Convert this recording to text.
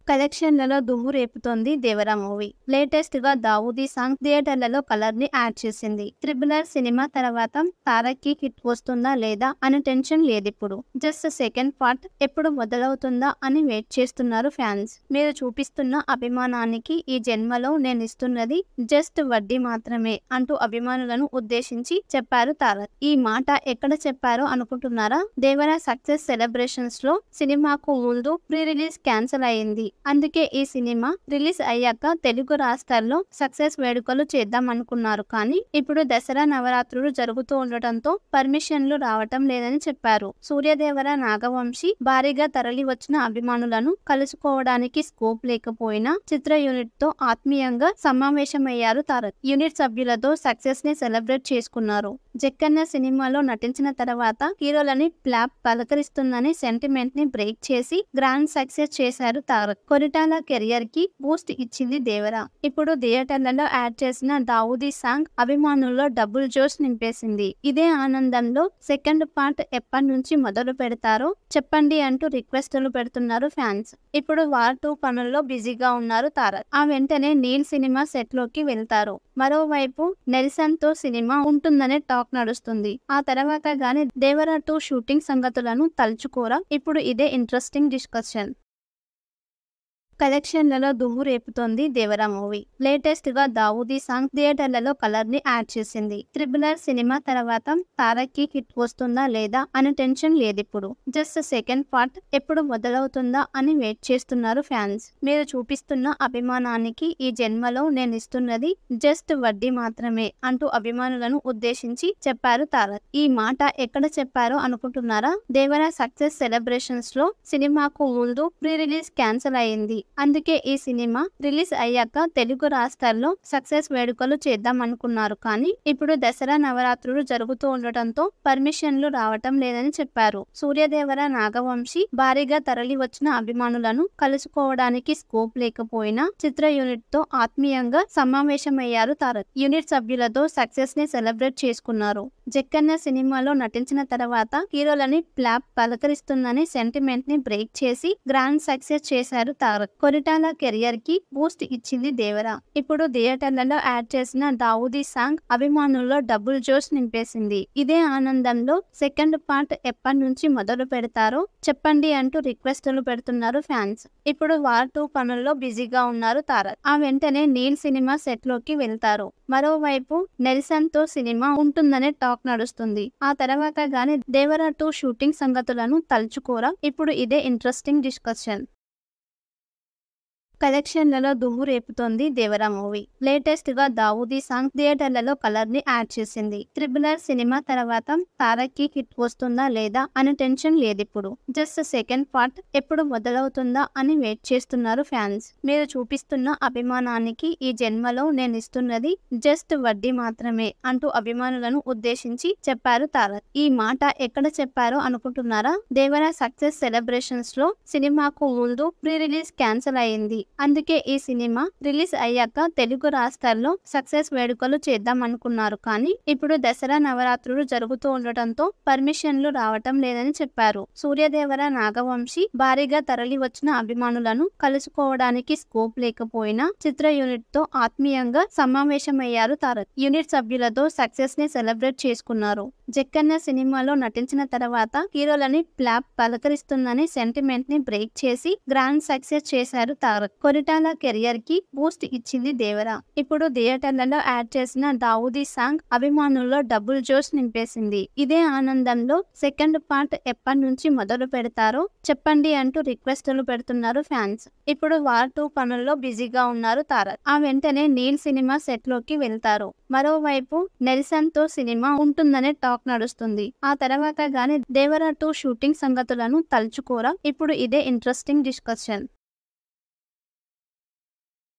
కలెక్షన్లలో దుమ్ము రేపుతోంది Devara movie. Latest గా దావూదీ సాంగ్ థియేటర్లలో కలర్ ని యాడ్ చేసింది. ట్రిపులర్ సినిమా తర్వాత తారక్కి హిట్ వస్తుందా లేదా అనే టెన్షన్ లేదిప్పుడు. జస్ట్ సెకండ్ పార్ట్ ఎప్పుడు మొదలవుతుందా అని వెయిట్ చేస్తున్నారు ఫ్యాన్స్. మీరు చూపిస్తున్న అభిమానానికి ఈ జన్మలో నేనిస్తున్నది జస్ట్ వడ్డీ మాత్రమే అంటూ అభిమానులను ఉద్దేశించి చెప్పారు తారక్. ఈ మాట ఎక్కడ చెప్పారో అనుకుంటున్నారా? దేవరా సక్సెస్ సెలబ్రేషన్స్ లో సినిమాకు ముందు ప్రీ రిలీజ్ క్యాన్సిల్ అయింది. అందుకే ఈ సినిమా రిలీజ్ అయ్యాక తెలుగు రాష్ట్రాల్లో సక్సెస్ వేడుకలు చేద్దాం అనుకున్నారు. కానీ ఇప్పుడు దసరా నవరాత్రులు జరుగుతూ ఉండటంతో పర్మిషన్లు రావటం లేదని చెప్పారు. సూర్యదేవర నాగవంశీ భారీగా తరలి వచ్చిన అభిమానులను కలుసుకోవడానికి స్కోప్ లేకపోయినా చిత్ర యూనిట్ తో ఆత్మీయంగా సమావేశమయ్యారు తారక్. యూనిట్ సభ్యులతో సక్సెస్ ని సెలబ్రేట్ చేసుకున్నారు. జక్కన్న సినిమాలో నటించిన తర్వాత హీరోలని ప్లాప్ పలకరిస్తుందని సెంటిమెంట్ ని బ్రేక్ చేసి గ్రాండ్ సక్సెస్ చేశారు తారక్. కొరిటాల కెరియర్ కి బూస్ట్ ఇచ్చింది దేవరా. ఇప్పుడు థియేటర్లలో యాడ్ చేసిన దావూదీ సాంగ్ అభిమానుల్లో డబుల్ జోష్ నింపేసింది. ఇదే ఆనందంలో సెకండ్ పార్ట్ ఎప్పటి నుంచి మొదలు పెడతారో చెప్పండి అంటూ రిక్వెస్టులు పెడుతున్నారు ఫ్యాన్స్. ఇప్పుడు వార్ 2 పనుల్లో బిజీగా ఉన్నారు తారక్. ఆ వెంటనే నీల్ సినిమా సెట్ లోకి వెళ్తారు. మరోవైపు నెల్సన్ తో సినిమా ఉంటుందనే టాక్ నడుస్తుంది. ఆ తర్వాత గానీ దేవరా 2 షూటింగ్ సంగతులను తలుచుకోరా? ఇప్పుడు ఇదే ఇంట్రెస్టింగ్ డిస్కషన్. కలెక్షన్లలో దుమ్ము రేపుతోంది దేవరా మూవీ. లేటెస్ట్ గా దావూదీ సాంగ్ థియేటర్లలో కలర్ ని యాడ్ చేసింది. ట్రిపులర్ సినిమా తర్వాత తారక్కి హిట్ వస్తుందా లేదా అనే టెన్షన్ లేదిప్పుడు. జస్ట్ సెకండ్ పార్ట్ ఎప్పుడు మొదలవుతుందా అని వెయిట్ చేస్తున్నారు ఫ్యాన్స్. మీరు చూపిస్తున్న అభిమానానికి ఈ జన్మలో నేనిస్తున్నది జస్ట్ వడ్డీ మాత్రమే అంటూ అభిమానులను ఉద్దేశించి చెప్పారు తారక్. ఈ మాట ఎక్కడ చెప్పారో అనుకుంటున్నారా? దేవరా సక్సెస్ సెలబ్రేషన్స్ లో సినిమాకు ముందు ప్రీ రిలీజ్ క్యాన్సిల్ అయింది. అందుకే ఈ సినిమా రిలీజ్ అయ్యాక తెలుగు రాష్ట్రాల్లో సక్సెస్ వేడుకలు చేద్దాం అనుకున్నారు. కానీ ఇప్పుడు దసరా నవరాత్రులు జరుగుతూ ఉండటంతో పర్మిషన్లు రావటం లేదని చెప్పారు. సూర్యదేవర నాగవంశీ భారీగా తరలి వచ్చిన అభిమానులను కలుసుకోవడానికి స్కోప్ లేకపోయినా చిత్ర యూనిట్ తో ఆత్మీయంగా సమావేశమయ్యారు తారక్. యూనిట్ సభ్యులతో సక్సెస్ ని సెలబ్రేట్ చేసుకున్నారు. జక్కన్న సినిమాలో నటించిన తర్వాత హీరోలని ప్లాప్ పలకరిస్తుందని సెంటిమెంట్ ని బ్రేక్ చేసి గ్రాండ్ సక్సెస్ చేశారు తారక్. కొరిటాల కెరియర్ కి బూస్ట్ ఇచ్చింది దేవరా. ఇప్పుడు థియేటర్లలో యాడ్ చేసిన దావూదీ సాంగ్ అభిమానుల్లో డబుల్ జోష్ నింపేసింది. ఇదే ఆనందంలో సెకండ్ పార్ట్ ఎప్పటి నుంచి మొదలు పెడతారో చెప్పండి అంటూ రిక్వెస్టులు పెడుతున్నారు ఫ్యాన్స్. ఇప్పుడు వార్ 2 పనుల్లో బిజీగా ఉన్నారు తారక్. ఆ వెంటనే నీల్ సినిమా సెట్ లోకి వెళ్తారు. మరోవైపు నెల్సన్ తో సినిమా ఉంటుందనే టాక్ నడుస్తుంది. ఆ తర్వాత గానీ దేవరా 2 షూటింగ్ సంగతులను తలుచుకోరా? ఇప్పుడు ఇదే ఇంట్రెస్టింగ్ డిస్కషన్. కలెక్షన్లలో దుమ్ము రేపుతోంది దేవరా మూవీ. లేటెస్ట్ గా దావూదీ సాంగ్ థియేటర్లలో కలర్ ని యాడ్ చేసింది. ట్రిపులర్ సినిమా తర్వాత తారక్కి హిట్ వస్తుందా లేదా అనే టెన్షన్ లేదిప్పుడు. జస్ట్ సెకండ్ పార్ట్ ఎప్పుడు మొదలవుతుందా అని వెయిట్ చేస్తున్నారు ఫ్యాన్స్. మీరు చూపిస్తున్న అభిమానానికి ఈ జన్మలో నేనిస్తున్నది జస్ట్ వడ్డీ మాత్రమే అంటూ అభిమానులను ఉద్దేశించి చెప్పారు తారక్. ఈ మాట ఎక్కడ చెప్పారో అనుకుంటున్నారా? దేవరా సక్సెస్ సెలబ్రేషన్స్ లో సినిమాకు ముందు ప్రీ రిలీజ్ క్యాన్సిల్ అయింది. అందుకే ఈ సినిమా రిలీజ్ అయ్యాక తెలుగు రాష్ట్రాల్లో సక్సెస్ వేడుకలు చేద్దాం అనుకున్నారు. కానీ ఇప్పుడు దసరా నవరాత్రులు జరుగుతూ ఉండటంతో పర్మిషన్లు రావటం లేదని చెప్పారు. సూర్యదేవర నాగవంశీ భారీగా తరలి వచ్చిన అభిమానులను కలుసుకోవడానికి స్కోప్ లేకపోయినా చిత్ర యూనిట్ తో ఆత్మీయంగా సమావేశమయ్యారు తారక్. యూనిట్ సభ్యులతో సక్సెస్ ని సెలబ్రేట్ చేసుకున్నారు. జక్కన్న సినిమాలో నటించిన తర్వాత హీరోలని ప్లాప్ పలకరిస్తుందని సెంటిమెంట్ ని బ్రేక్ చేసి గ్రాండ్ సక్సెస్ చేశారు తారక్. కొరిటాల కెరియర్ కి బూస్ట్ ఇచ్చింది దేవరా. ఇప్పుడు థియేటర్లలో యాడ్ చేసిన దావూదీ సాంగ్ అభిమానుల్లో డబుల్ జోష్ నింపేసింది. ఇదే ఆనందంలో సెకండ్ పార్ట్ ఎప్పటి నుంచి మొదలు పెడతారో చెప్పండి అంటూ రిక్వెస్టులు పెడుతున్నారు ఫ్యాన్స్. ఇప్పుడు వార్ 2 పనుల్లో బిజీగా ఉన్నారు తారక్. ఆ వెంటనే నీల్ సినిమా సెట్ లోకి వెళ్తారు. మరోవైపు నెల్సన్ తో సినిమా ఉంటుందనే టాక్ నడుస్తుంది. ఆ తర్వాత గానీ దేవరా 2 షూటింగ్ సంగతులను తలుచుకోరా? ఇప్పుడు ఇదే ఇంట్రెస్టింగ్ డిస్కషన్.